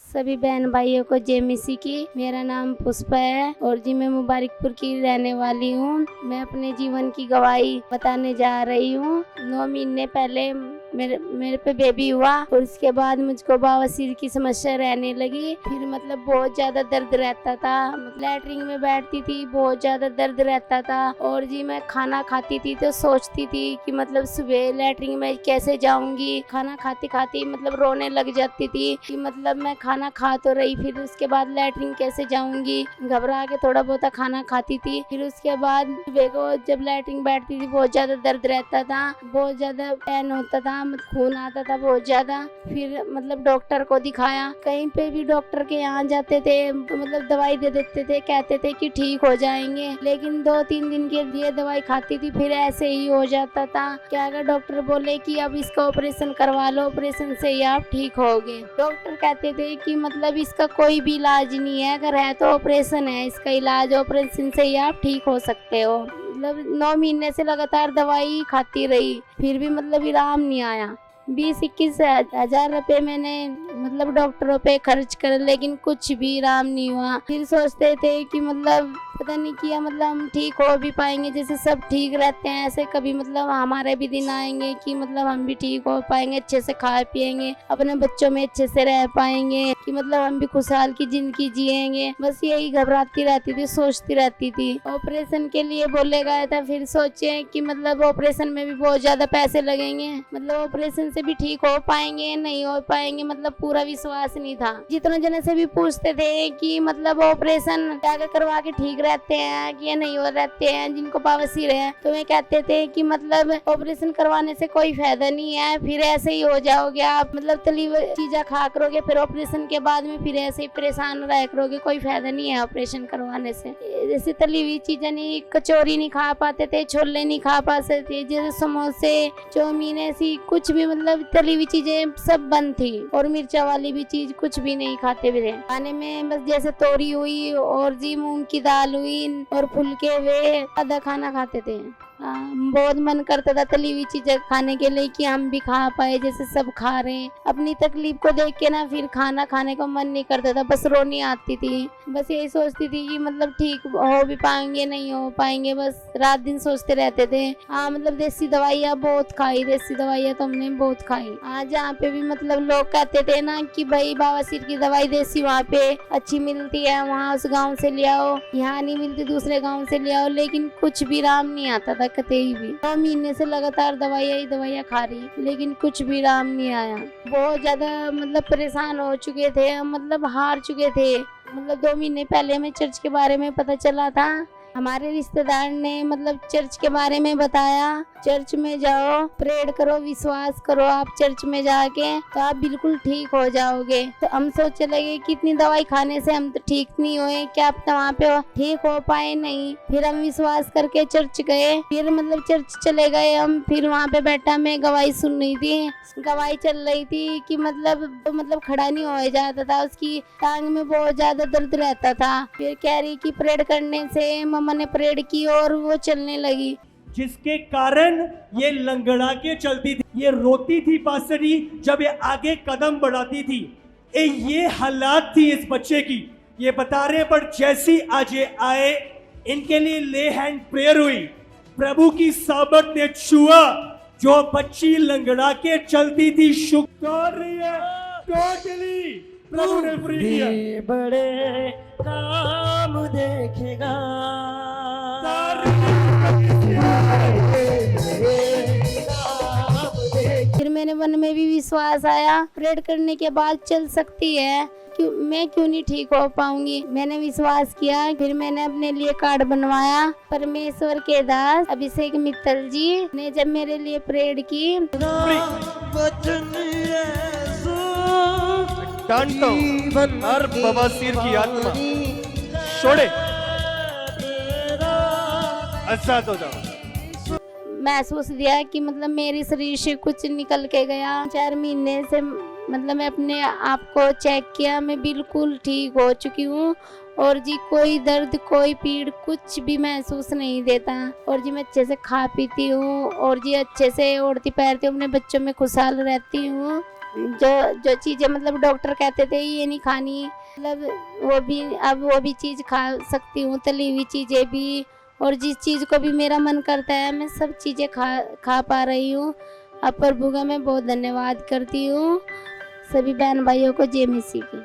सभी बहन भाइयों को जय मसीह की। मेरा नाम पुष्पा है और जी मैं मुबारकपुर की रहने वाली हूँ। मैं अपने जीवन की गवाही बताने जा रही हूँ। 9 महीने पहले मेरे पे बेबी हुआ और उसके बाद मुझको बवासीर की समस्या रहने लगी। फिर मतलब बहुत ज्यादा दर्द रहता था, लैट्रिन में बैठती थी, बहुत ज्यादा दर्द रहता था। और जी मैं खाना खाती थी तो सोचती थी कि मतलब सुबह लैट्रिन में कैसे जाऊंगी। खाना खाते खाते मतलब रोने लग जाती थी कि मतलब मैं खाना खा तो रही, फिर उसके बाद लैट्रिन कैसे जाऊंगी। घबरा के थोड़ा बहुत खाना खाती थी। फिर उसके बाद सुबह को जब लैट्रिन बैठती थी बहुत ज्यादा दर्द रहता था, बहुत ज्यादा पेन होता था, खून आता था बहुत ज्यादा। फिर मतलब डॉक्टर को दिखाया, कहीं पे भी डॉक्टर के यहाँ जाते थे तो मतलब दवाई दे देते थे, कहते थे कि ठीक हो जाएंगे। लेकिन 2-3 दिन के लिए दवाई खाती थी, फिर ऐसे ही हो जाता था। क्या अगर डॉक्टर बोले कि अब इसका ऑपरेशन करवा लो, ऑपरेशन से ही आप ठीक होगे। डॉक्टर कहते थे कि मतलब इसका कोई भी इलाज नहीं है, अगर है तो ऑपरेशन है इसका इलाज, ऑपरेशन से ही आप ठीक हो सकते हो। मतलब 9 महीने से लगातार दवाई खाती रही, फिर भी मतलब आराम नहीं आया। 20-21 हजार रुपए मैंने मतलब डॉक्टरों पे खर्च कर, लेकिन कुछ भी आराम नहीं हुआ। फिर सोचते थे कि मतलब पता नहीं किया मतलब हम ठीक हो भी पाएंगे, जैसे सब ठीक रहते हैं ऐसे कभी मतलब हमारे भी दिन आएंगे कि मतलब हम भी ठीक हो पाएंगे, अच्छे से खा पिएंगे, अपने बच्चों में अच्छे से रह पाएंगे, कि मतलब हम भी खुशहाल की जिंदगी जिएंगे। बस यही घबराती रहती थी, सोचती रहती थी। ऑपरेशन के लिए बोले गया था, फिर सोचे कि मतलब ऑपरेशन में भी बहुत ज्यादा पैसे लगेंगे, मतलब ऑपरेशन से भी ठीक हो पाएंगे नहीं हो पाएंगे, मतलब पूरा विश्वास नहीं था। जितने जने से भी पूछते थे कि मतलब ऑपरेशन क्या करवा के ठीक रहते हैं कि नहीं हो रहते हैं जिनको बवासीर है, तो वे कहते थे कि मतलब ऑपरेशन करवाने से कोई फायदा नहीं है, फिर ऐसे ही हो जाओगे आप, मतलब तली चीजें खा करोगे, फिर ऑपरेशन के बाद में फिर ऐसे ही परेशान रह करोगे, कोई फायदा नहीं है ऑपरेशन करवाने से। जैसे तली हुई चीजें नहीं, कचौरी नहीं खा पाते थे, छोले नहीं खा पाते थे, जैसे समोसे, चाउमीन, ऐसी कुछ भी मतलब तली हुई चीजें सब बंद थी, और मिर्चा वाली भी चीज कुछ भी नहीं खाते थे खाने में। बस जैसे तोरी हुई और जी मूंग की दाल हुई और फुलके हुए, आधा खाना खाते थे। बहुत मन करता था तली हुई चीजें खाने के लिए कि हम भी खा पाए जैसे सब खा रहे हैं। अपनी तकलीफ को देख के ना फिर खाना खाने को मन नहीं करता था, बस रोनी आती थी। बस यही सोचती थी कि मतलब ठीक हो भी पाएंगे नहीं हो पाएंगे, बस रात दिन सोचते रहते थे। हाँ मतलब देसी दवाइयाँ बहुत खाई, देसी दवाइयाँ तो हमने बहुत खाई। जहाँ पे भी मतलब लोग कहते थे ना कि भाई बवासीर की दवाई देसी वहाँ पे अच्छी मिलती है, वहाँ उस गाँव से ले आओ, यहाँ नहीं मिलती दूसरे गाँव से ले आओ, लेकिन कुछ भी आराम नहीं आता था कतई भी। 9 महीने से लगातार दवाइयाँ खा रही, लेकिन कुछ भी आराम नहीं आया। बहुत ज्यादा मतलब परेशान हो चुके थे, मतलब हार चुके थे। मतलब 2 महीने पहले हमें चर्च के बारे में पता चला था, हमारे रिश्तेदार ने मतलब चर्च के बारे में बताया, चर्च में जाओ, प्रेयर करो, विश्वास करो, आप चर्च में जाके तो आप बिल्कुल ठीक हो जाओगे। तो हम सोचने लगे कि इतनी दवाई खाने से हम तो ठीक नहीं हुए, क्या आप तो वहाँ पे ठीक हो पाए नहीं। फिर हम विश्वास करके चर्च गए, फिर मतलब चर्च चले गए हम। फिर वहाँ पे बैठा मैं गवाही सुन रही थी, गवाही चल रही थी कि मतलब खड़ा नहीं हो जाता था, उसकी टांग में बहुत ज्यादा दर्द रहता था। फिर कह रही कि प्रेयर करने से मम्मा ने प्रेयर की और वो चलने लगी, जिसके कारण ये लंगड़ा के चलती थी, ये रोती थी पास्टर जी जब ये आगे कदम बढ़ाती थी। ये हालात थी इस बच्चे की, ये बता रहे। पर जैसी आज ये आए, इनके लिए ले हैंड प्रेयर हुई, प्रभु की सामर्थ ने छुआ, जो बच्ची लंगड़ा के चलती थी शुक्रिया टोटली प्रभु ने फ्री किया। बड़े काम देखेगा, फिर मेरे मन में भी विश्वास आया, प्रेयर करने के बाद चल सकती है, मैं क्यों नहीं ठीक हो पाऊंगी। मैंने विश्वास किया, फिर मैंने अपने लिए कार्ड बनवाया। परमेश्वर के दास अभिषेक मित्तल जी ने जब मेरे लिए प्रेयर की, हर बवासीर की आत्मा छोड़े, आजाद हो जाओ। महसूस दिया कि मतलब मेरे शरीर से कुछ निकल के गया। 4 महीने से मतलब मैं अपने आप को चेक किया, मैं बिल्कुल ठीक हो चुकी हूँ, और जी कोई दर्द कोई पीड़ कुछ भी महसूस नहीं देता, और जी मैं अच्छे से खा पीती हूँ, और जी अच्छे से उड़ती पैरती हूँ, अपने बच्चों में खुशहाल रहती हूँ। जो चीज़ें मतलब डॉक्टर कहते थे ये नहीं खानी, मतलब वो भी अब वो भी चीज़ खा सकती हूँ, तली हुई चीज़ें भी, और जिस चीज़ को भी मेरा मन करता है मैं सब चीज़ें खा पा रही हूँ। अब प्रभु का मैं बहुत धन्यवाद करती हूँ। सभी बहन भाइयों को जय मसीह की।